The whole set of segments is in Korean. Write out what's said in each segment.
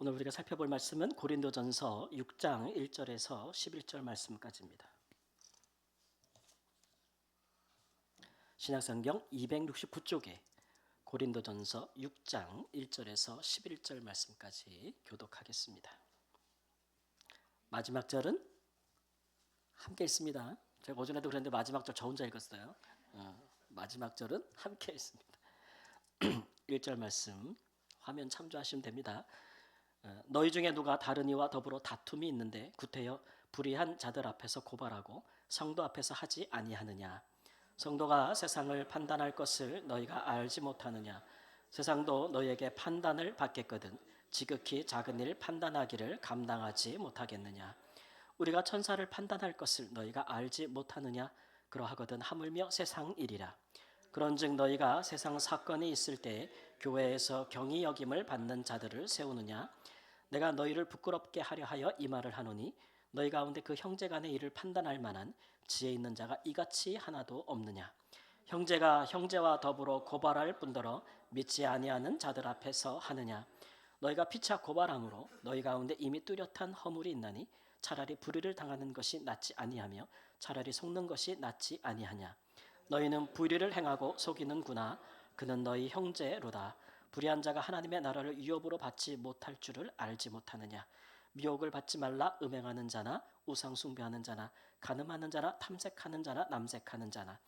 오늘 우리가 살펴볼 말씀은 고린도전서 6장 1절에서 11절 말씀까지입니다. 신약성경 269쪽에 고린도전서 6장 1절에서 11절 말씀까지 교독하겠습니다. 마지막 절은 함께 있습니다. 제가 오전에도 그랬는데 마지막 절 저 혼자 읽었어요. 마지막 절은 함께 있습니다. 1절 말씀 화면 참조하시면 됩니다. 너희 중에 누가 다른 이와 더불어 다툼이 있는데 구태여 불의한 자들 앞에서 고발하고 성도 앞에서 하지 아니하느냐. 성도가 세상을 판단할 것을 너희가 알지 못하느냐. 세상도 너희에게 판단을 받겠거든 지극히 작은 일 판단하기를 감당하지 못하겠느냐. 우리가 천사를 판단할 것을 너희가 알지 못하느냐. 그러하거든 하물며 세상 일이라. 그런즉 너희가 세상 사건이 있을 때 교회에서 경히 여김을 받는 자들을 세우느냐. 내가 너희를 부끄럽게 하려 하여 이 말을 하노니 너희 가운데 그 형제 간의 일을 판단할 만한 지혜 있는 자가 이같이 하나도 없느냐. 형제가 형제와 더불어 고발할 뿐더러 믿지 아니하는 자들 앞에서 하느냐. 너희가 피차 고발함으로 너희 가운데 이미 뚜렷한 허물이 있나니 차라리 불의를 당하는 것이 낫지 아니하며 차라리 속는 것이 낫지 아니하냐. 너희는 불의를 행하고 속이는구나. 그는 너희 형제로다. 불의한 자가 하나님의 나라를 위협으로 받지 못할 줄을 알지 못하느냐. 미혹을 받지 말라. 음행하는 자나 우상 숭배하는 자나 간음하는 자나 탐색하는 자나 남색하는 자나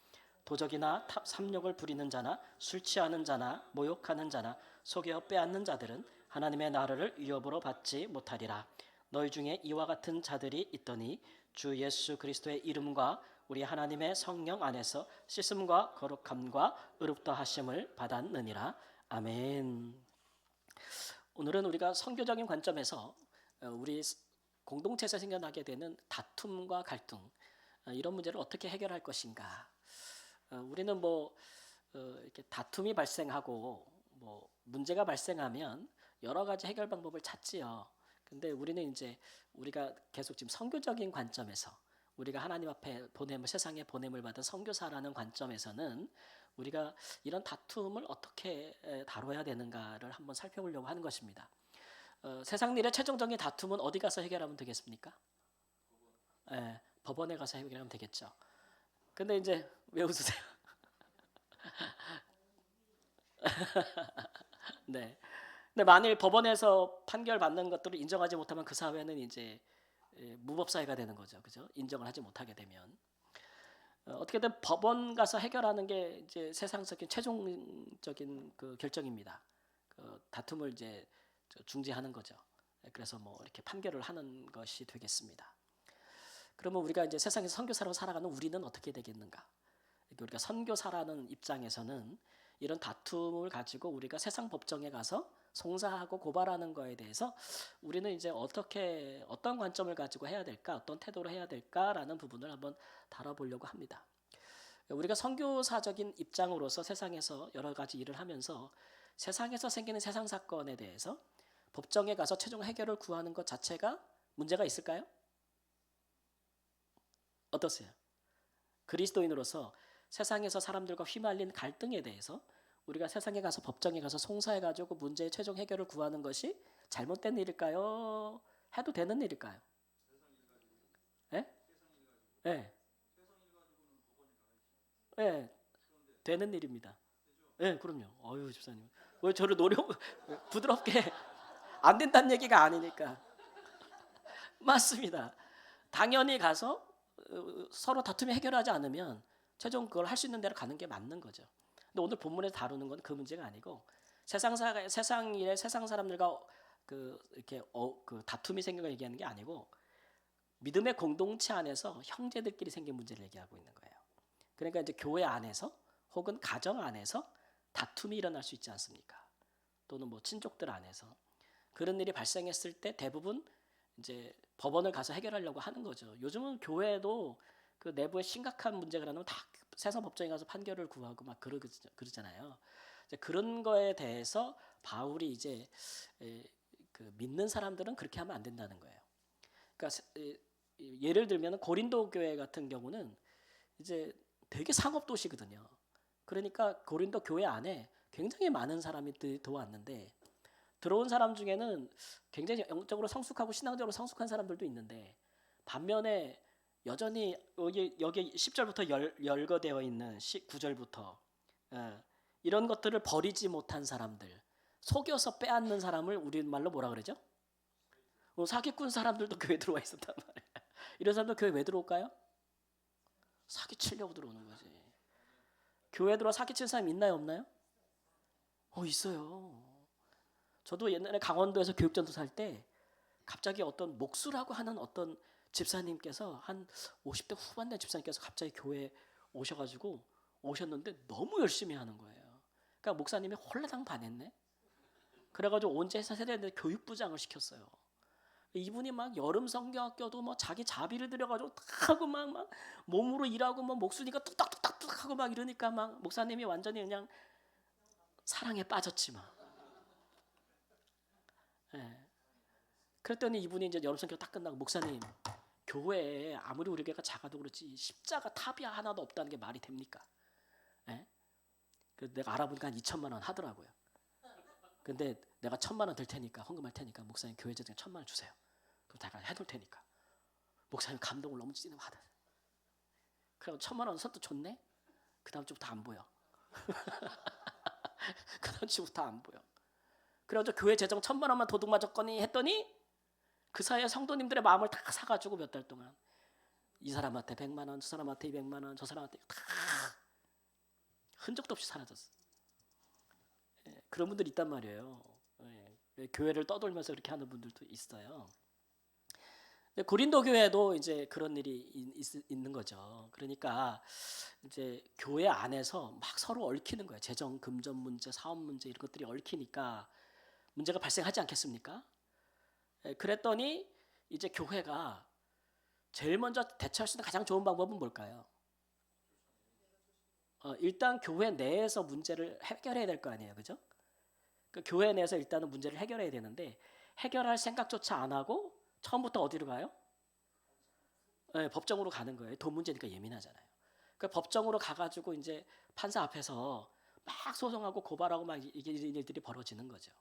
도적이나 삼욕을 부리는 자나 술 취하는 자나 모욕하는 자나 속여 빼앗는 자들은 하나님의 나라를 위협으로 받지 못하리라. 너희 중에 이와 같은 자들이 있더니 주 예수 그리스도의 이름과 우리 하나님의 성령 안에서 씻음과 거룩함과 의롭다 하심을 받았느니라. 아멘. 오늘은 우리가 선교적인 관점에서 우리 공동체에서 생겨나게 되는 다툼과 갈등, 이런 문제를 어떻게 해결할 것인가. 우리는 이렇게 다툼이 발생하고 문제가 발생하면 여러 가지 해결 방법을 찾지요. 근데 우리는 이제 우리가 계속 지금 선교적인 관점에서 우리가 하나님 앞에 세상에 보냄을 받은 선교사라는 관점에서는 우리가 이런 다툼을 어떻게 다뤄야 되는가를 한번 살펴보려고 하는 것입니다. 세상 일의 최종적인 다툼은 어디 가서 해결하면 되겠습니까? 법원에 가서 해결하면 되겠죠. 근데 이제 왜 웃으세요? 네. 근데 만일 법원에서 판결 받는 것들을 인정하지 못하면 그 사회는 이제 무법 사회가 되는 거죠. 그죠? 인정을 하지 못하게 되면 어떻게든 법원 가서 해결하는 게 이제 세상적인 최종적인 그 결정입니다. 그 다툼을 이제 중재하는 거죠. 그래서 이렇게 판결을 하는 것이 되겠습니다. 그러면 우리가 이제 세상에서 선교사로 살아가는 우리는 어떻게 되겠는가? 우리가 선교사라는 입장에서는 이런 다툼을 가지고 우리가 세상 법정에 가서 송사하고 고발하는 거에 대해서 우리는 이제 어떤 관점을 가지고 해야 될까, 어떤 태도로 해야 될까라는 부분을 한번 다뤄보려고 합니다. 우리가 선교사적인 입장으로서 세상에서 여러 가지 일을 하면서 세상에서 생기는 세상 사건에 대해서 법정에 가서 최종 해결을 구하는 것 자체가 문제가 있을까요? 어떠세요? 그리스도인으로서 세상에서 사람들과 휘말린 갈등에 대해서 우리가 세상에 가서 법정에 가서 송사해가지고 문제의 최종 해결을 구하는 것이 잘못된 일일까요? 해도 되는 일일까요? 예? 예. 예. 되는 일입니다. 예, 그럼요. 어유 집사님. 왜 저를 부드럽게 안 된다는 얘기가 아니니까. 맞습니다. 당연히 가서 서로 다툼이 해결하지 않으면 최종 그걸 할 수 있는 대로 가는 게 맞는 거죠. 근데 오늘 본문에서 다루는 건 그 문제가 아니고 세상 일에 세상 사람들과 이렇게 그 다툼이 생겨서 얘기하는 게 아니고 믿음의 공동체 안에서 형제들끼리 생긴 문제를 얘기하고 있는 거예요. 그러니까 이제 교회 안에서 혹은 가정 안에서 다툼이 일어날 수 있지 않습니까? 또는 친족들 안에서 그런 일이 발생했을 때 대부분 이제 법원을 가서 해결하려고 하는 거죠. 요즘은 교회도 그 내부에 심각한 문제가 나면 다 세상 법정에 가서 판결을 구하고 막 그러잖아요. 이제 그런 거에 대해서 바울이 이제 그 믿는 사람들은 그렇게 하면 안 된다는 거예요. 그러니까 예를 들면 고린도 교회 같은 경우는 이제 되게 상업 도시거든요. 그러니까 고린도 교회 안에 굉장히 많은 사람이 들어왔는데 들어온 사람 중에는 굉장히 영적으로 성숙하고 신앙적으로 성숙한 사람들도 있는데 반면에 여전히 여기 10절부터 열거되어 있는 9절부터 이런 것들을 버리지 못한 사람들, 속여서 빼앗는 사람을 우리말로 뭐라 그러죠? 사기꾼 사람들도 교회 들어와 있었단 말이에요. 이런 사람들 교회 왜 들어올까요? 사기치려고 들어오는 거지. 교회 들어와 사기치는 사람 있나요, 없나요? 있어요. 저도 옛날에 강원도에서 교육전도 살 때 갑자기 어떤 목수라고 하는 어떤 집사님께서 한 50대 후반 된 집사님께서 갑자기 교회에 오셨는데 너무 열심히 하는 거예요. 그러니까 목사님이 홀라당 반했네. 그래가지고 온 세대들 교육부장을 시켰어요. 이분이 막 여름 성경학교도 뭐 자기 자비를 들여가지고 탁 하고 막 몸으로 일하고 뭐 목수니까 뚝딱뚝딱 하고 막 이러니까 막 목사님이 완전히 그냥 사랑에 빠졌지 막. 예. 그랬더니 이분이 이제 여름 성경 딱 끝나고 목사님 교회에 아무리 우리 교회가 작아도 그렇지 십자가 탑이 하나도 없다는 게 말이 됩니까? 예? 그 내가 알아보니까 한 2천만 원 하더라고요. 근데 내가 1,000만 원 들 테니까 헌금할 테니까 목사님 교회 재정 1,000만 원 주세요. 그럼 내가 해둘 테니까. 목사님 감동을 너무 찌는 받아. 그래서 1,000만 원 선뜻 줬네. 그 다음 주부터 안 보여. 그 다음 주부터 안 보여. 그래가지고 교회 재정 1,000만 원만 도둑 맞았거니 했더니 그 사이에 성도님들의 마음을 다 사가지고 몇 달 동안 이 사람한테 100만 원, 저 사람한테 200만 원, 저 사람한테 다 흔적도 없이 사라졌어. 그런 분들 있단 말이에요. 교회를 떠돌면서 그렇게 하는 분들도 있어요. 고린도 교회도 이제 그런 일이 있는 거죠. 그러니까 이제 교회 안에서 막 서로 얽히는 거예요. 재정, 금전 문제, 사업 문제 이런 것들이 얽히니까 문제가 발생하지 않겠습니까? 그랬더니 이제 교회가 제일 먼저 대처할 수 있는 가장 좋은 방법은 뭘까요? 일단 교회 내에서 문제를 해결해야 될 거 아니에요, 그죠? 그 교회 내에서 일단은 문제를 해결해야 되는데 해결할 생각조차 안 하고 처음부터 어디로 가요? 법정으로 가는 거예요. 돈 문제니까 예민하잖아요. 그 법정으로 가가지고 이제 판사 앞에서 막 소송하고 고발하고 막 이게 일들이 벌어지는 거죠.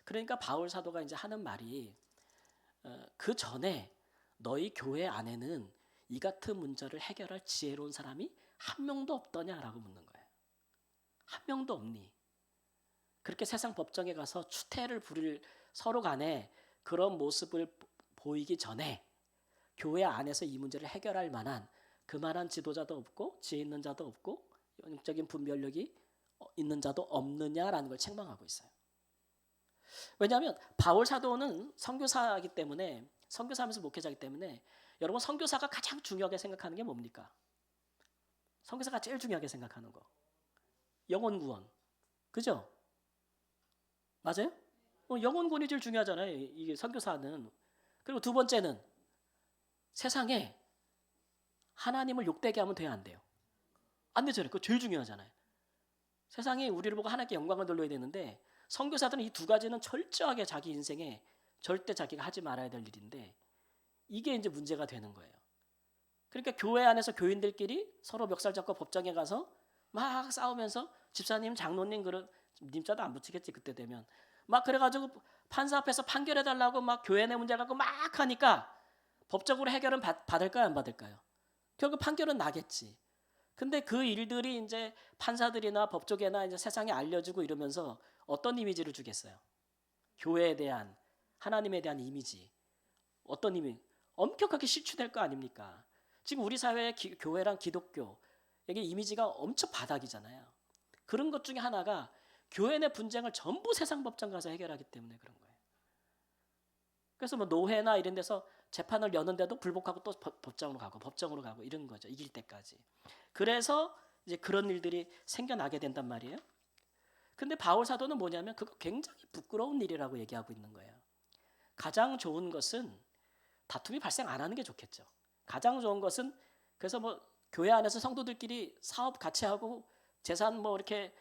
그러니까 바울 사도가 이제 하는 말이 그 전에 너희 교회 안에는 이 같은 문제를 해결할 지혜로운 사람이 한 명도 없더냐라고 묻는 거예요. 한 명도 없니? 그렇게 세상 법정에 가서 추태를 부릴 서로 간에 그런 모습을 보이기 전에 교회 안에서 이 문제를 해결할 만한 그만한 지도자도 없고 지혜 있는 자도 없고 영적인 분별력이 있는 자도 없느냐라는 걸 책망하고 있어요. 왜냐하면 바울 사도는 선교사이기 때문에 선교사하면서 목회자이기 때문에 여러분 선교사가 가장 중요하게 생각하는 게 뭡니까? 선교사가 제일 중요하게 생각하는 거 영혼 구원, 그죠? 맞아요? 영혼 구원이 제일 중요하잖아요. 이게 선교사는. 그리고 두 번째는 세상에 하나님을 욕되게 하면 돼야 안 돼요? 안 되잖아요. 그거 제일 중요하잖아요. 세상이 우리를 보고 하나님께 영광을 돌려야 되는데 선교사들은 이 두 가지는 철저하게 자기 인생에 절대 자기가 하지 말아야 될 일인데 이게 이제 문제가 되는 거예요. 그러니까 교회 안에서 교인들끼리 서로 멱살 잡고 법정에 가서 막 싸우면서 집사님, 장로님 그런 님자도 안 붙이겠지 그때 되면 막 그래가지고 판사 앞에서 판결해달라고 막 교회 내 문제 갖고 막 하니까 법적으로 해결은 받을까요, 안 받을까요? 결국 판결은 나겠지. 근데 그 일들이 이제 판사들이나 법조계나 이제 세상에 알려지고 이러면서 어떤 이미지를 주겠어요? 교회에 대한 하나님에 대한 이미지 어떤 이미지? 엄격하게 실추될 거 아닙니까? 지금 우리 사회의 교회랑 기독교 이게 이미지가 엄청 바닥이잖아요. 그런 것 중에 하나가 교회 내 분쟁을 전부 세상 법정 가서 해결하기 때문에 그런 거예요. 그래서 뭐 노회나 이런 데서 재판을 여는데도 불복하고 또 법정으로 가고 이런 거죠. 이길 때까지. 그래서 이제 그런 일들이 생겨나게 된단 말이에요. 근데 바울 사도는 뭐냐면 그거 굉장히 부끄러운 일이라고 얘기하고 있는 거예요. 가장 좋은 것은 다툼이 발생 안 하는 게 좋겠죠. 가장 좋은 것은 그래서 뭐 교회 안에서 성도들끼리 사업 같이 하고 재산 뭐 이렇게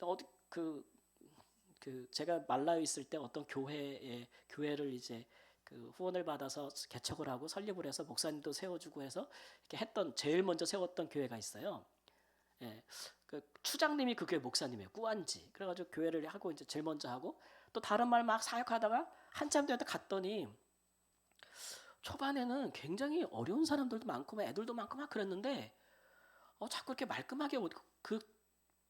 어디 그 제가 말라에 있을 때 어떤 교회를 이제 그 후원을 받아서 개척을 하고 설립을 해서 목사님도 세워주고 해서 이렇게 했던 제일 먼저 세웠던 교회가 있어요. 그 추장님이 그 교회 목사님이에요. 꾸안지. 그래가지고 교회를 하고 이제 제일 먼저 하고 또 다른 말 막 사역하다가 한참 뒤에 갔더니 초반에는 굉장히 어려운 사람들도 많고 막 애들도 많고 막 그랬는데 자꾸 이렇게 말끔하게 그,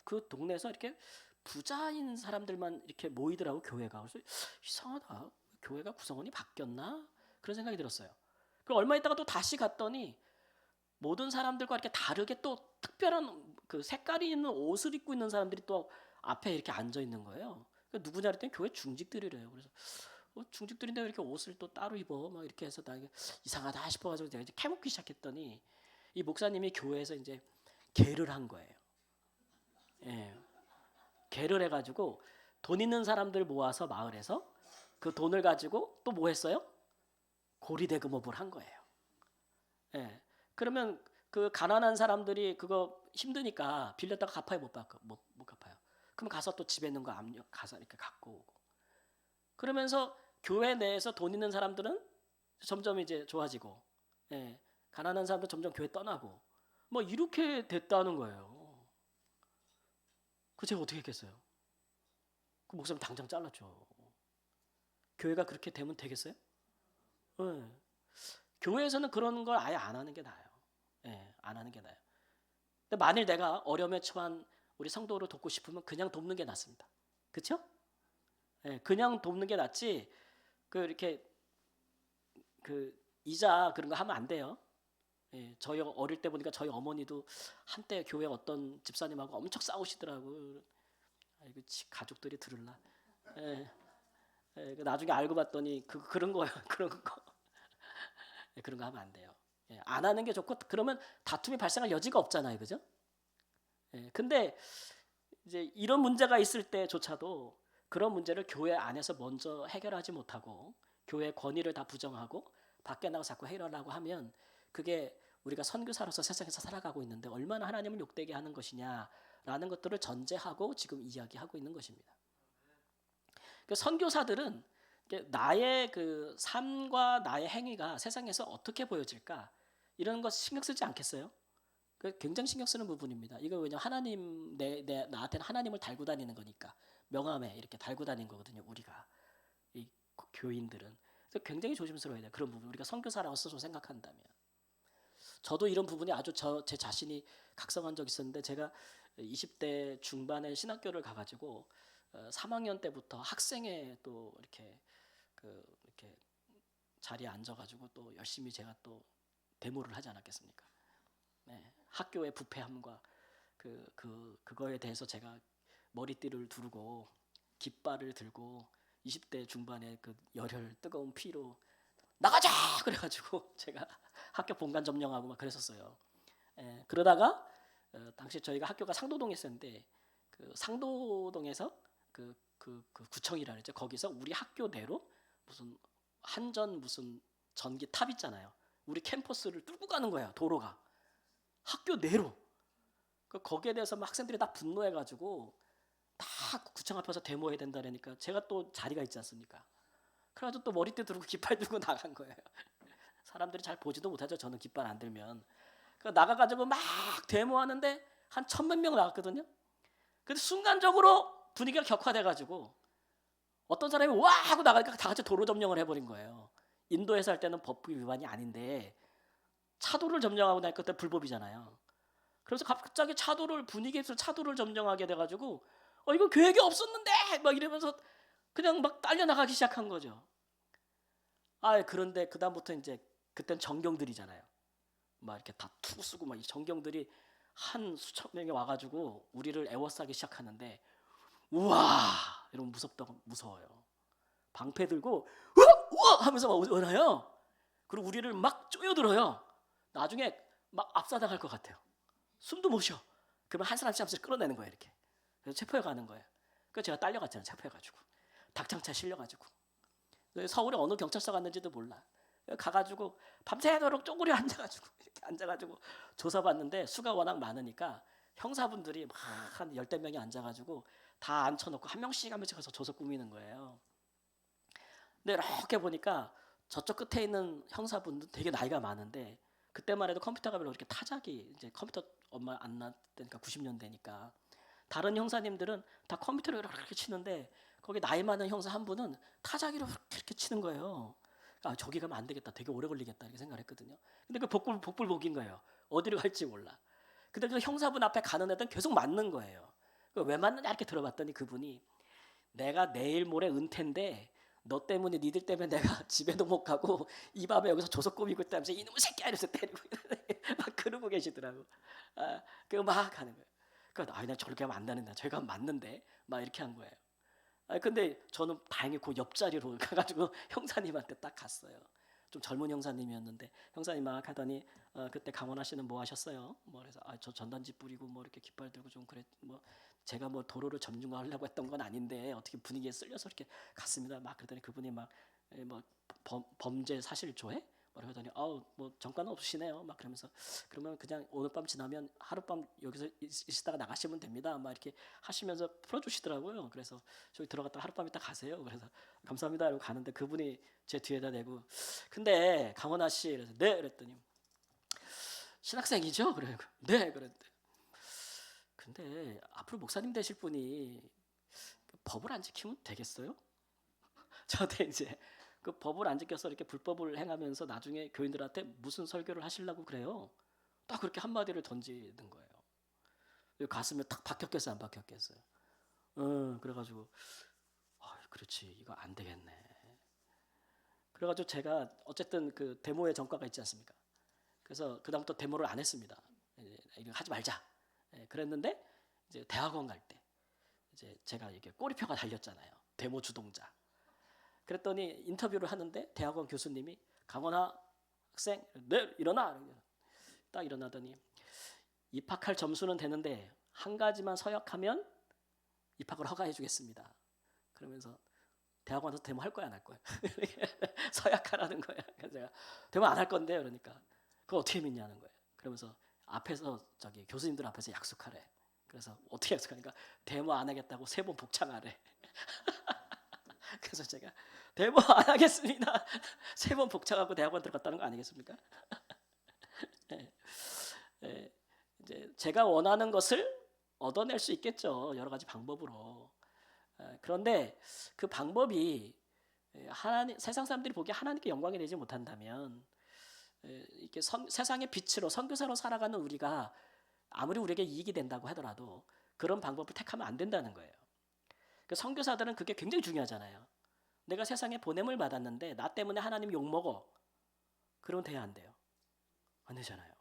그 동네에서 이렇게 부자인 사람들만 이렇게 모이더라고 교회가. 그래서 이상하다. 교회가 구성원이 바뀌었나? 그런 생각이 들었어요. 그리고 얼마 있다가 또 다시 갔더니 모든 사람들과 이렇게 다르게 또 특별한 그 색깔이 있는 옷을 입고 있는 사람들이 또 앞에 이렇게 앉아 있는 거예요. 그러니까 누구냐 그랬더니 교회 중직들이래요. 그래서 중직들인데 왜 이렇게 옷을 또 따로 입어? 막 이렇게 해서 나 이상하다 싶어가지고 제가 이제 캐묻기 시작했더니 이 목사님이 교회에서 이제 개를 한 거예요. 예, 개를 해가지고 돈 있는 사람들 모아서 마을에서 그 돈을 가지고 또 뭐 했어요? 고리대금업을 한 거예요. 예, 그러면 그 가난한 사람들이 그거 힘드니까 빌렸다가 갚아요, 못 갚아요. 그럼 가서 또 집에 있는 거 압력 가서 이렇게 갖고 오고. 그러면서 교회 내에서 돈 있는 사람들은 점점 이제 좋아지고, 예, 가난한 사람들 점점 교회 떠나고, 뭐 이렇게 됐다는 거예요. 그 제가 어떻게 했겠어요? 그 목사님 당장 잘랐죠. 교회가 그렇게 되면 되겠어요? 예. 교회에서는 그런 걸 아예 안 하는 게 나아요. 예, 안 하는 게 나아요. 근데 만일 내가 어려움에 처한 우리 성도를 돕고 싶으면 그냥 돕는 게 낫습니다. 그렇죠? 예, 그냥 돕는 게 낫지. 그 이렇게 그 이자 그런 거 하면 안 돼요. 예, 저희 어릴 때 보니까 저희 어머니도 한때 교회 어떤 집사님하고 엄청 싸우시더라고요. 아이고 가족들이 들을라. 예, 예, 나중에 알고 봤더니 그런 거예요. 그런 거. 예, 그런 거 하면 안 돼요. 예, 안 하는 게 좋고 그러면 다툼이 발생할 여지가 없잖아요, 그죠? 예, 근데 이제 이런 문제가 있을 때조차도 그런 문제를 교회 안에서 먼저 해결하지 못하고 교회 권위를 다 부정하고 밖에 나가서 자꾸 해결하려고 하면 그게 우리가 선교사로서 세상에서 살아가고 있는데 얼마나 하나님을 욕되게 하는 것이냐라는 것들을 전제하고 지금 이야기하고 있는 것입니다. 그 선교사들은 나의 그 삶과 나의 행위가 세상에서 어떻게 보여질까 이런 것 신경 쓰지 않겠어요? 굉장히 신경 쓰는 부분입니다. 이거 왜냐 하나님 나한테는 하나님을 달고 다니는 거니까 명함에 이렇게 달고 다니는 거거든요. 우리가 이 교인들은 그래서 굉장히 조심스러워야 돼요. 그런 부분 우리가 선교사라고서 생각한다면 저도 이런 부분이 아주 제 자신이 각성한 적 있었는데 제가 20대 중반에 신학교를 가가지고 3학년 때부터 학생회 또 이렇게 이렇게 자리에 앉아가지고 또 열심히 제가 또 데모를 하지 않았겠습니까? 네, 학교의 부패함과 그거에 대해서 제가 머리띠를 두르고 깃발을 들고 20대 중반에 그 열혈 뜨거운 피로 나가자 그래가지고 제가 학교 본관 점령하고 막 그랬었어요. 예, 그러다가 당시 저희가 학교가 상도동에 있었는데 그 상도동에서 그 구청이라 그랬죠. 거기서 우리 학교 내로 무슨 한전 무슨 전기 탑 있잖아요. 우리 캠퍼스를 뚫고 가는 거예요. 도로가 학교 내로. 거기에 대해서 막 학생들이 다 분노해가지고 다 구청 앞에서 데모해야 된다니까 제가 또 자리가 있지 않습니까? 그래가지고 또 머리띠 들고 깃발 들고 나간 거예요. 사람들이 잘 보지도 못하죠. 저는 깃발 안 들면. 나가가지고 막 데모하는데 한 1,000몇 명 나갔거든요. 근데 순간적으로 분위기가 격화돼가지고 어떤 사람이 와 하고 나가니까 다 같이 도로 점령을 해버린 거예요. 인도에서 할 때는 법 위반이 아닌데 차도를 점령하고 나니까 그때 불법이잖아요. 그래서 갑자기 분위기에서 차도를 점령하게 돼가지고 이거 계획이 없었는데 막 이러면서 그냥 막 딸려 나가기 시작한 거죠. 그런데 그 다음부터 이제 그땐 정경들이잖아요. 막 이렇게 다 투 쓰고 막 이 정경들이 한 수천 명이 와가지고 우리를 애워싸기 시작하는데 우와 이러면 무서워요. 방패 들고 우와 하면서 막 오나요. 그리고 우리를 막 쪼여들어요. 나중에 막 압사당할 것 같아요. 숨도 못 쉬어. 그러면 한 사람씩 한 사람씩 끌어내는 거예요 이렇게. 그래서 체포해 가는 거예요. 그래서 제가 딸려갔잖아요. 체포해가지고 닭장차에 실려가지고 서울에 어느 경찰서 갔는지도 몰라. 가가지고 밤새도록 쪼그려 앉아가지고 이렇게 앉아가지고 조사받는데 수가 워낙 많으니까 형사분들이 막 한 10대 명이 앉아가지고 다 앉혀놓고 한 명씩 가서 조서 꾸미는 거예요. 근데 이렇게 보니까 저쪽 끝에 있는 형사분들 되게 나이가 많은데 그때만 해도 컴퓨터가 별로 이렇게 타작이 이제 컴퓨터 얼마 안 났으니까 90년대니까 다른 형사님들은 다 컴퓨터로 이렇게 치는데 거기 나이 많은 형사 한 분은 타자기로 이렇게 치는 거예요. 아, 저기 가면 안 되겠다. 되게 오래 걸리겠다 이렇게 생각을 했거든요. 근데 그 복불복인 거예요. 어디로 갈지 몰라. 근데 그 형사분 앞에 가는 애들은 계속 맞는 거예요. 왜 맞느냐 이렇게 들어봤더니 그분이 내가 내일 모레 은퇴인데 너 때문에 니들 때문에 내가 집에도 못 가고 이 밤에 여기서 조석 꾸미고 있다면서 이놈의 새끼야 이러면서 때리고 막 그러고 계시더라고. 아, 그거 막 하는 거예요. 그러니까 아니 나 저렇게 하면 안 되는데 저희가 하면 맞는데 막 이렇게 한 거예요. 아 근데 저는 다행히 그 옆자리로 가가지고 형사님한테 딱 갔어요. 좀 젊은 형사님이었는데 형사님 막 하더니 그때 강원하 씨는 뭐 하셨어요? 뭐 그래서 저 전단지 뿌리고 뭐 이렇게 깃발 들고 좀 그랬 뭐 제가 뭐 도로를 점중하려고 했던 건 아닌데 어떻게 분위기에 쓸려서 이렇게 갔습니다. 막 그러더니 그분이 막 뭐 범죄 사실조회 뭐 그러더니 뭐 정가는 없으시네요. 막 그러면서 그러면 그냥 오늘 밤 지나면 하룻밤 여기서 있다가 나가시면 됩니다. 막 이렇게 하시면서 풀어주시더라고요. 그래서 저기 들어갔다 하룻밤 있다 가세요. 그래서 감사합니다. 이러고 가는데 그분이 제 뒤에다 대고 근데 강원하 씨 그래서 네 그랬더니 신학생이죠? 그래요. 네 그랬대. 근데 앞으로 목사님 되실 분이 법을 안 지키면 되겠어요? 저한테 이제 그 법을 안 지켜서 이렇게 불법을 행하면서 나중에 교인들한테 무슨 설교를 하시려고 그래요? 딱 그렇게 한마디를 던지는 거예요. 가슴에 탁 박혔겠어요, 안 박혔겠어요? 그래가지고 그렇지 이거 안 되겠네. 그래가지고 제가 어쨌든 그 데모의 전과가 있지 않습니까? 그래서 그 다음부터 데모를 안 했습니다. 이거 하지 말자. 그랬는데 이제 대학원 갈 때 이제 제가 이게 꼬리표가 달렸잖아요. 데모 주동자. 그랬더니 인터뷰를 하는데 대학원 교수님이 강원하 학생, 네 일어나. 딱 일어나더니 입학할 점수는 되는데 한 가지만 서약하면 입학을 허가해 주겠습니다. 그러면서 대학원 가서 데모 할 거야 안 할 거야? 서약하라는 거야. 그래서 제가 데모 안 할 건데 그러니까 그거 어떻게 믿냐는 거예요. 그러면서 앞에서 저기 교수님들 앞에서 약속하래. 그래서 어떻게 약속하니까 데모 안 하겠다고 3번 복창하래. 그래서 제가 데모 안 하겠습니다. 3번 복창하고 대학원 들어갔다는 거 아니겠습니까? 네. 네. 이제 제가 원하는 것을 얻어낼 수 있겠죠. 여러 가지 방법으로. 그런데 그 방법이 세상 사람들이 보기에 하나님께 영광이 되지 못한다면 이렇게 세상의 빛으로 선교사로 살아가는 우리가 아무리 우리에게 이익이 된다고 하더라도 그런 방법을 택하면 안 된다는 거예요. 그 선교사들은 그게 굉장히 중요하잖아요. 내가 세상에 보냄을 받았는데 나 때문에 하나님 욕먹어. 그러면 돼야 안 돼요. 안 되잖아요.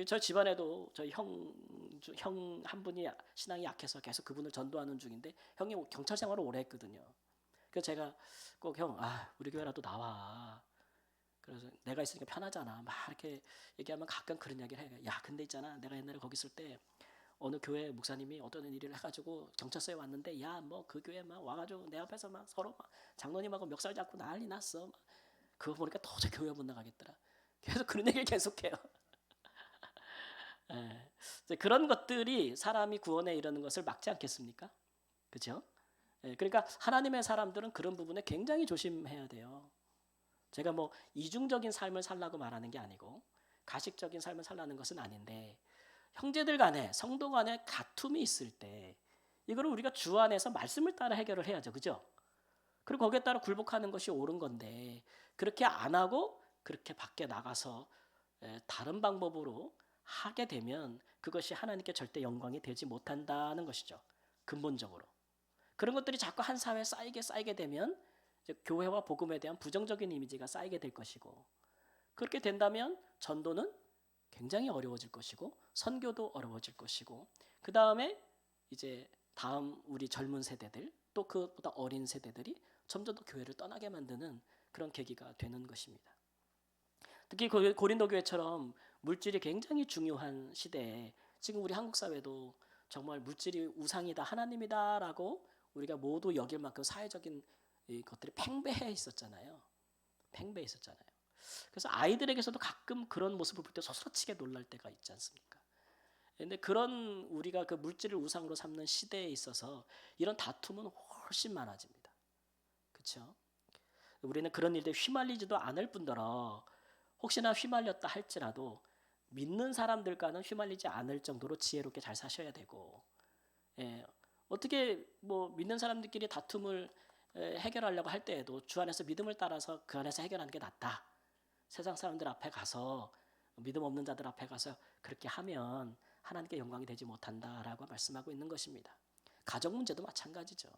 저 집안에도 저희 형 한 분이 신앙이 약해서 계속 그분을 전도하는 중인데 형이 경찰 생활을 오래 했거든요. 그래서 제가 꼭 형, 우리 교회라도 나와. 그래서 내가 있으니까 편하잖아. 막 이렇게 얘기하면 가끔 그런 이야기를 해요. 야, 근데 있잖아. 내가 옛날에 거기 있을 때 어느 교회 목사님이 어떤 일을 해가지고 경찰서에 왔는데 야, 뭐 그 교회 막 와가지고 내 앞에서 막 서로 막 장로님하고 멱살 잡고 난리 났어. 그거 보니까 도저히 교회 못 나가겠더라. 계속 그런 얘기를 계속해요. 그런 것들이 사람이 구원에 이르는 것을 막지 않겠습니까? 그렇죠? 그러니까 하나님의 사람들은 그런 부분에 굉장히 조심해야 돼요. 제가 뭐 이중적인 삶을 살라고 말하는 게 아니고 가식적인 삶을 살라는 것은 아닌데 형제들 간에 성도 간에 다툼이 있을 때 이거는 우리가 주 안에서 말씀을 따라 해결을 해야죠. 그죠? 그리고 거기에 따라 굴복하는 것이 옳은 건데 그렇게 안 하고 그렇게 밖에 나가서 다른 방법으로 하게 되면 그것이 하나님께 절대 영광이 되지 못한다는 것이죠. 근본적으로. 그런 것들이 자꾸 한 사회에 쌓이게 되면 교회와 복음에 대한 부정적인 이미지가 쌓이게 될 것이고 그렇게 된다면 전도는 굉장히 어려워질 것이고 선교도 어려워질 것이고 그 다음에 이제 다음 우리 젊은 세대들 또 그보다 어린 세대들이 점점 더 교회를 떠나게 만드는 그런 계기가 되는 것입니다. 특히 고린도 교회처럼 물질이 굉장히 중요한 시대에 지금 우리 한국 사회도 정말 물질이 우상이다 하나님이다라고 우리가 모두 여길 만큼 사회적인 것들이 팽배해 있었잖아요. 팽배해 있었잖아요. 그래서 아이들에게서도 가끔 그런 모습을 볼 때 소스라치게 놀랄 때가 있지 않습니까? 근데 그런 우리가 그 물질을 우상으로 삼는 시대에 있어서 이런 다툼은 훨씬 많아집니다. 그렇죠? 우리는 그런 일에 휘말리지도 않을 뿐더러 혹시나 휘말렸다 할지라도 믿는 사람들과는 휘말리지 않을 정도로 지혜롭게 잘 사셔야 되고 어떻게 뭐 믿는 사람들끼리 다툼을 해결하려고 할 때에도 주 안에서 믿음을 따라서 그 안에서 해결하는 게 낫다. 세상 사람들 앞에 가서 믿음 없는 자들 앞에 가서 그렇게 하면 하나님께 영광이 되지 못한다라고 말씀하고 있는 것입니다. 가정 문제도 마찬가지죠.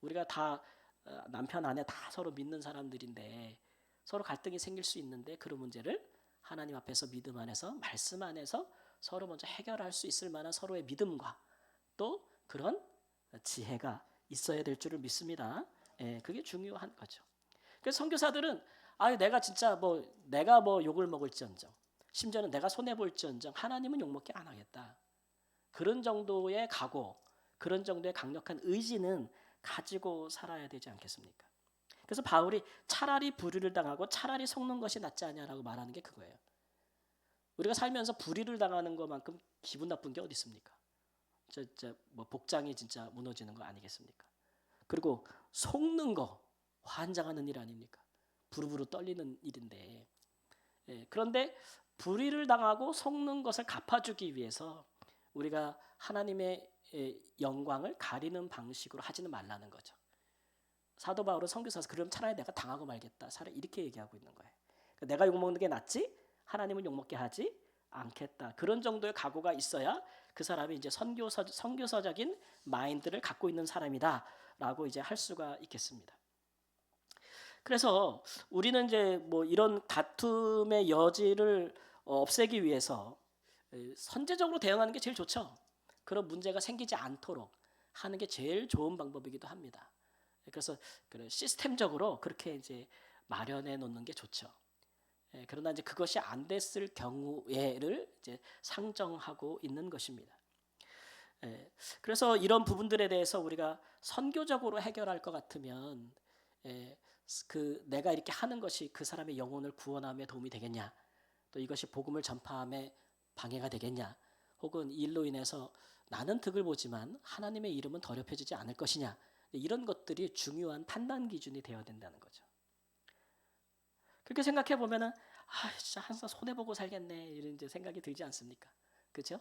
우리가 다 남편 아내 다 서로 믿는 사람들인데 서로 갈등이 생길 수 있는데 그런 문제를 하나님 앞에서 믿음 안에서 말씀 안에서 서로 먼저 해결할 수 있을 만한 서로의 믿음과 또 그런 지혜가 있어야 될 줄을 믿습니다. 그게 중요한 거죠. 그래서 선교사들은 내가 진짜 내가 욕을 먹을지언정 심지어는 내가 손해 볼지언정 하나님은 욕 먹게 안 하겠다. 그런 정도의 각오, 그런 정도의 강력한 의지는 가지고 살아야 되지 않겠습니까? 그래서 바울이 차라리 불의를 당하고 차라리 속는 것이 낫지 않냐라고 말하는 게 그거예요. 우리가 살면서 불의를 당하는 것만큼 기분 나쁜 게 어디 있습니까? 복장이 진짜 무너지는 거 아니겠습니까? 그리고 속는 거 환장하는 일 아닙니까? 부르부르 떨리는 일인데 그런데 불의를 당하고 속는 것을 갚아주기 위해서 우리가 하나님의 영광을 가리는 방식으로 하지는 말라는 거죠. 사도 바울은 선교사서 그럼 차라리 내가 당하고 말겠다. 차라리 이렇게 얘기하고 있는 거예요. 내가 욕먹는 게 낫지 하나님은 욕먹게 하지 않겠다. 그런 정도의 각오가 있어야 그 사람이 이제 선교사적인 마인드를 갖고 있는 사람이다라고 이제 할 수가 있겠습니다. 그래서 우리는 이제 이런 다툼의 여지를 없애기 위해서 선제적으로 대응하는 게 제일 좋죠. 그런 문제가 생기지 않도록 하는 게 제일 좋은 방법이기도 합니다. 그래서 시스템적으로 그렇게 이제 마련해 놓는 게 좋죠. 그러나 이제 그것이 안 됐을 경우에를 이제 상정하고 있는 것입니다. 그래서 이런 부분들에 대해서 우리가 선교적으로 해결할 것 같으면 내가 이렇게 하는 것이 그 사람의 영혼을 구원함에 도움이 되겠냐, 또 이것이 복음을 전파함에 방해가 되겠냐, 혹은 이 일로 인해서 나는 득을 보지만 하나님의 이름은 더럽혀지지 않을 것이냐, 이런 것들이 중요한 판단 기준이 되어야 된다는 거죠. 그렇게 생각해 보면은 진짜 항상 손해 보고 살겠네 이런 이제 생각이 들지 않습니까? 그렇죠?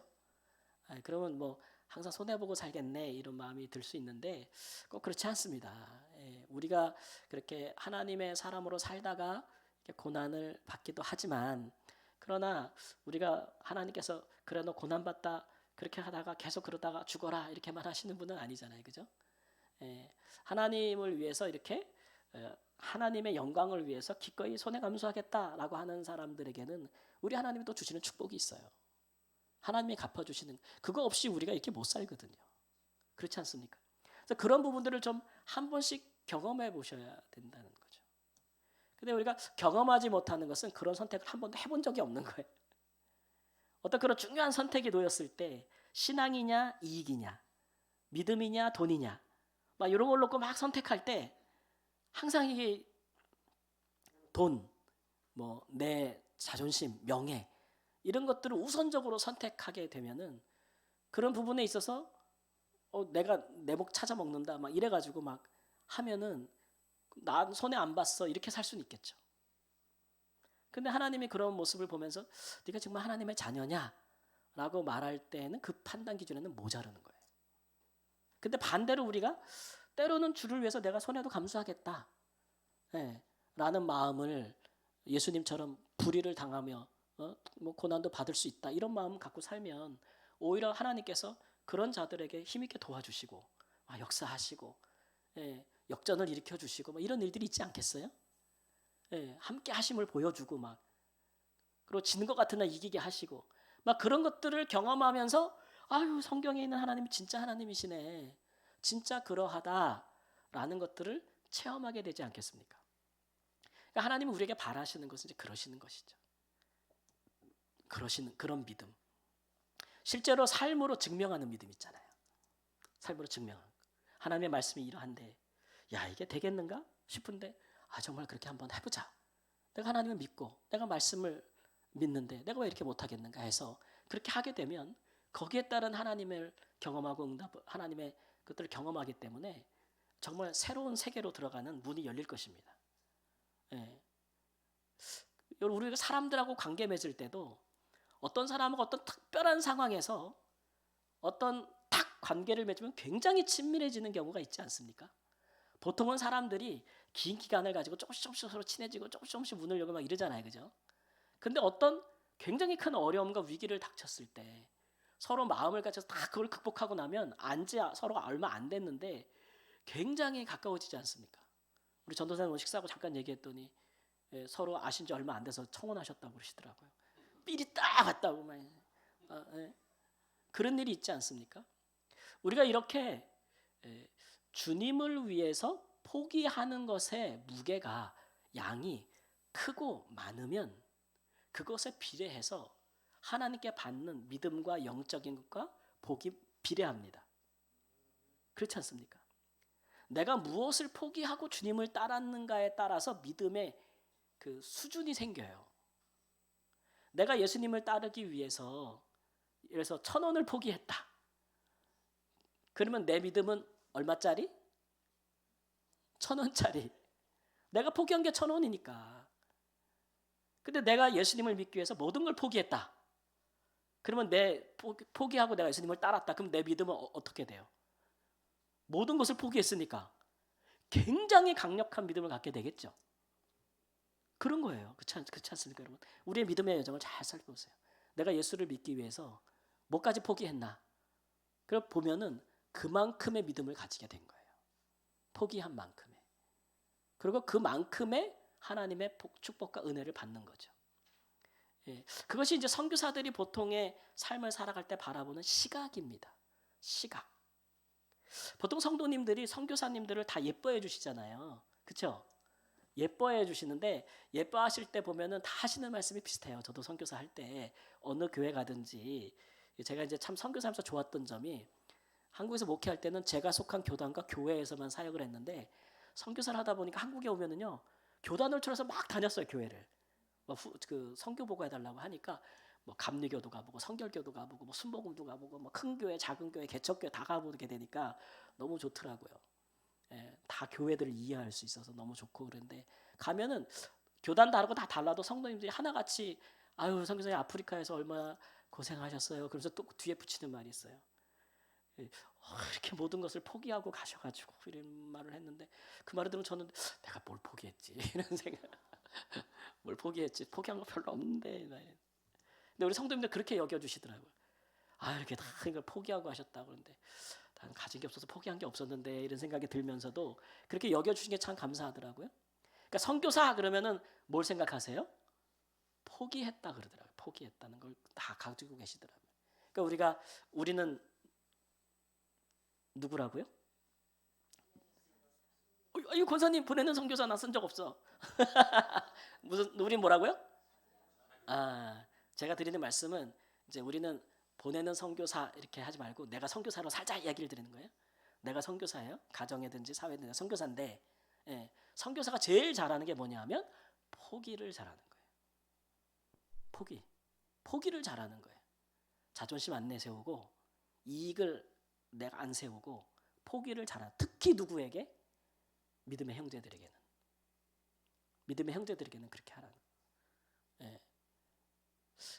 그러면 항상 손해 보고 살겠네 이런 마음이 들 수 있는데 꼭 그렇지 않습니다. 우리가 그렇게 하나님의 사람으로 살다가 고난을 받기도 하지만 그러나 우리가 하나님께서 그래 너 고난 받다 그렇게 하다가 계속 그러다가 죽어라 이렇게만 하시는 분은 아니잖아요, 그죠? 하나님을 위해서 이렇게 하나님의 영광을 위해서 기꺼이 손해 감수하겠다라고 하는 사람들에게는 우리 하나님이 또 주시는 축복이 있어요. 하나님이 갚아주시는 그거 없이 우리가 이렇게 못 살거든요. 그렇지 않습니까? 그래서 그런 부분들을 좀 한 번씩 경험해 보셔야 된다는 거죠. 근데 우리가 경험하지 못하는 것은 그런 선택을 한 번도 해본 적이 없는 거예요. 어떤 그런 중요한 선택이 놓였을 때 신앙이냐 이익이냐 믿음이냐 돈이냐 막 이런 걸 놓고 막 선택할 때 항상 이게 돈, 내 자존심, 명예 이런 것들을 우선적으로 선택하게 되면은 그런 부분에 있어서 내가 내 목 찾아 먹는다 막 이래가지고 막 하면은 난 손해 안 봤어 이렇게 살 수는 있겠죠. 근데 하나님이 그런 모습을 보면서 네가 정말 하나님의 자녀냐라고 말할 때는 그 판단 기준에는 모자르는 거예요. 근데 반대로 우리가 때로는 주를 위해서 내가 손해도 감수하겠다 라는 마음을 예수님처럼 불의를 당하며 고난도 받을 수 있다 이런 마음 갖고 살면 오히려 하나님께서 그런 자들에게 힘있게 도와주시고 역사하시고 역전을 일으켜 주시고 이런 일들이 있지 않겠어요? 함께 하심을 보여주고 그리고 지는 것 같으나 이기게 하시고 그런 것들을 경험하면서 성경에 있는 하나님이 진짜 하나님이시네, 진짜 그러하다라는 것들을 체험하게 되지 않겠습니까? 그러니까 하나님은 우리에게 바라시는 것은 이제 그러시는 것이죠. 그러시는 그런 믿음. 실제로 삶으로 증명하는 믿음 있잖아요. 삶으로 증명하는 거. 하나님의 말씀이 이러한데 이게 되겠는가 싶은데 정말 그렇게 한번 해보자. 내가 하나님을 믿고 내가 말씀을 믿는데 내가 왜 이렇게 못하겠는가 해서 그렇게 하게 되면 거기에 따른 하나님을 경험하고 하나님의 것들을 경험하기 때문에 정말 새로운 세계로 들어가는 문이 열릴 것입니다. 우리가 사람들하고 관계 맺을 때도 어떤 사람하고 어떤 특별한 상황에서 어떤 탁 관계를 맺으면 굉장히 친밀해지는 경우가 있지 않습니까? 보통은 사람들이 긴 기간을 가지고 조금씩 서로 친해지고 조금씩 문을 열고 막 이러잖아요, 그죠? 근데 어떤 굉장히 큰 어려움과 위기를 닥쳤을 때 서로 마음을 같이서 다 그걸 극복하고 나면 안지 서로가 얼마 안 됐는데 굉장히 가까워지지 않습니까? 우리 전도사님 오늘 식사하고 잠깐 얘기했더니 서로 아신 지 얼마 안 돼서 청혼하셨다고 그러시더라고요. 삘이 딱 왔다고 막. 그런 일이 있지 않습니까? 우리가 이렇게 주님을 위해서 포기하는 것의 무게가 양이 크고 많으면 그것에 비례해서 하나님께 받는 믿음과 영적인 것과 복이 비례합니다. 그렇지 않습니까? 내가 무엇을 포기하고 주님을 따랐는가에 따라서 믿음의 그 수준이 생겨요. 내가 예수님을 따르기 위해서 그래서 1,000원을 포기했다. 그러면 내 믿음은 얼마짜리? 1,000원짜리. 내가 포기한 게 1,000원이니까. 근데 내가 예수님을 믿기 위해서 모든 걸 포기했다. 그러면 내 포기하고 내가 예수님을 따랐다. 그럼 내 믿음은 어떻게 돼요? 모든 것을 포기했으니까 굉장히 강력한 믿음을 갖게 되겠죠. 그런 거예요. 그렇지 않습니까, 여러분? 우리의 믿음의 여정을 잘 살펴보세요. 내가 예수를 믿기 위해서 뭐까지 포기했나? 그걸 보면은 그만큼의 믿음을 가지게 된 거예요. 포기한 만큼의. 그리고 그만큼의 하나님의 축복과 은혜를 받는 거죠. 그것이 이제 선교사들이 보통의 삶을 살아갈 때 바라보는 시각입니다. 시각. 보통 성도님들이 선교사님들을 다 예뻐해 주시잖아요. 그렇죠? 예뻐해 주시는데 예뻐하실 때 보면은 다 하시는 말씀이 비슷해요. 저도 선교사 할 때 어느 교회 가든지 제가 이제 참 선교사하면서 좋았던 점이 한국에서 목회할 때는 제가 속한 교단과 교회에서만 사역을 했는데 선교사를 하다 보니까 한국에 오면은요 교단을 틀어서 막 다녔어요 교회를. 그 선교 보고 해달라고 하니까 뭐 감리교도 가보고 성결교도 가보고 뭐 순복음도 가보고 뭐 큰 교회 작은 교회 개척교회 다 가보게 되니까 너무 좋더라고요. 다 교회들을 이해할 수 있어서 너무 좋고 그런데 가면은 교단 다르고 다 달라도 성도님들이 하나같이 아유 선교사님 아프리카에서 얼마나 고생하셨어요. 그러면서 또 뒤에 붙이는 말이 있어요. 이렇게 모든 것을 포기하고 가셔가지고 이런 말을 했는데 그 말을 들으면 저는 내가 뭘 포기했지 이런 생각. 뭘 포기했지? 포기한 거 별로 없는데. 근데 우리 성도님들 그렇게 여겨주시더라고요. 아 이렇게 다 이걸 포기하고 하셨다고 그러는데 나는 가진 게 없어서 포기한 게 없었는데 이런 생각이 들면서도 그렇게 여겨주신 게 참 감사하더라고요. 그러니까 선교사 그러면은 뭘 생각하세요? 포기했다 그러더라고요. 포기했다는 걸 다 가지고 계시더라고요. 그러니까 우리는 누구라고요? 이 권사님 보내는 선교사 나 쓴 적 없어. 우리 뭐라고요? 제가 드리는 말씀은 이제 우리는 보내는 선교사 이렇게 하지 말고 내가 선교사로 살짝 이야기를 드리는 거예요. 내가 선교사예요. 가정이든지 사회든 선교사인데 선교사가 제일 잘하는 게 뭐냐면 포기를 잘하는 거예요. 포기를 잘하는 거예요. 자존심 안 내세우고 이익을 내가 안 세우고 포기를 잘하는. 특히 누구에게? 믿음의 형제들에게는 그렇게 하라는 거예요.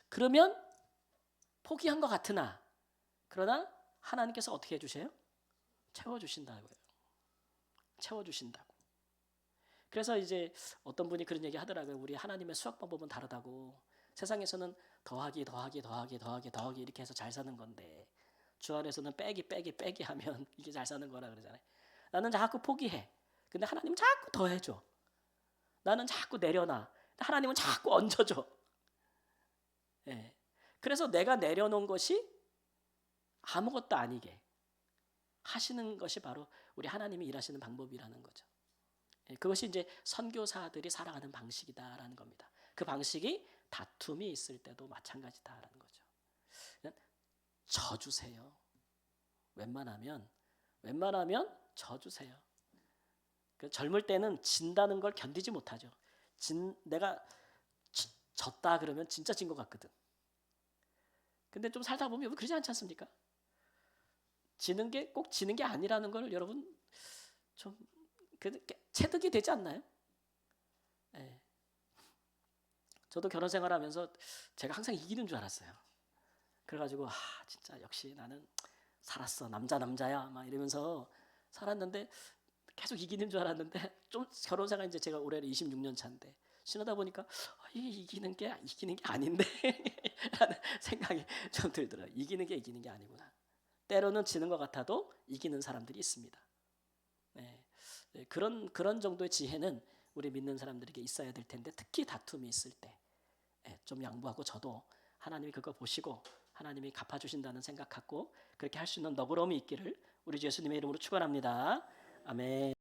그러면 포기한 것 같으나 그러나 하나님께서 어떻게 해주세요? 채워주신다고요. 채워주신다고. 그래서 이제 어떤 분이 그런 얘기 하더라고요. 우리 하나님의 수학 방법은 다르다고. 세상에서는 더하기 이렇게 해서 잘 사는 건데 주 안에서는 빼기 하면 이게 잘 사는 거라 그러잖아요. 나는 자꾸 포기해. 근데 하나님은 자꾸 더해줘. 나는 자꾸 내려놔. 하나님은 자꾸 얹어줘. 그래서 내가 내려놓은 것이 아무것도 아니게 하시는 것이 바로 우리 하나님이 일하시는 방법이라는 거죠. 그것이 이제 선교사들이 살아가는 방식이다라는 겁니다. 그 방식이 다툼이 있을 때도 마찬가지다라는 거죠. 져주세요. 웬만하면 져주세요. 젊을 때는 진다는 걸 견디지 못하죠. 내가 졌다 그러면 진짜 진 것 같거든. 근데 좀 살다 보면 그러지 않지 않습니까? 지는 게 꼭 지는 게 아니라는 걸 여러분 좀 체득이 되지 않나요? 저도 결혼 생활하면서 제가 항상 이기는 줄 알았어요. 그래가지고 진짜 역시 나는 살았어. 남자야 막 이러면서 살았는데 계속 이기는 줄 알았는데 좀 결혼 생활 이제 제가 올해는 26년 차인데 지나다 보니까 이게 이기는 게 아닌데 라는 생각이 좀 들더라고요. 이기는 게 아니구나. 때로는 지는 것 같아도 이기는 사람들이 있습니다. 네. 네, 그런 정도의 지혜는 우리 믿는 사람들에게 있어야 될 텐데 특히 다툼이 있을 때 좀 양보하고 저도 하나님이 그거 보시고 하나님이 갚아주신다는 생각 갖고 그렇게 할 수 있는 너그러움이 있기를 우리 주 예수님의 이름으로 축원합니다. 아멘.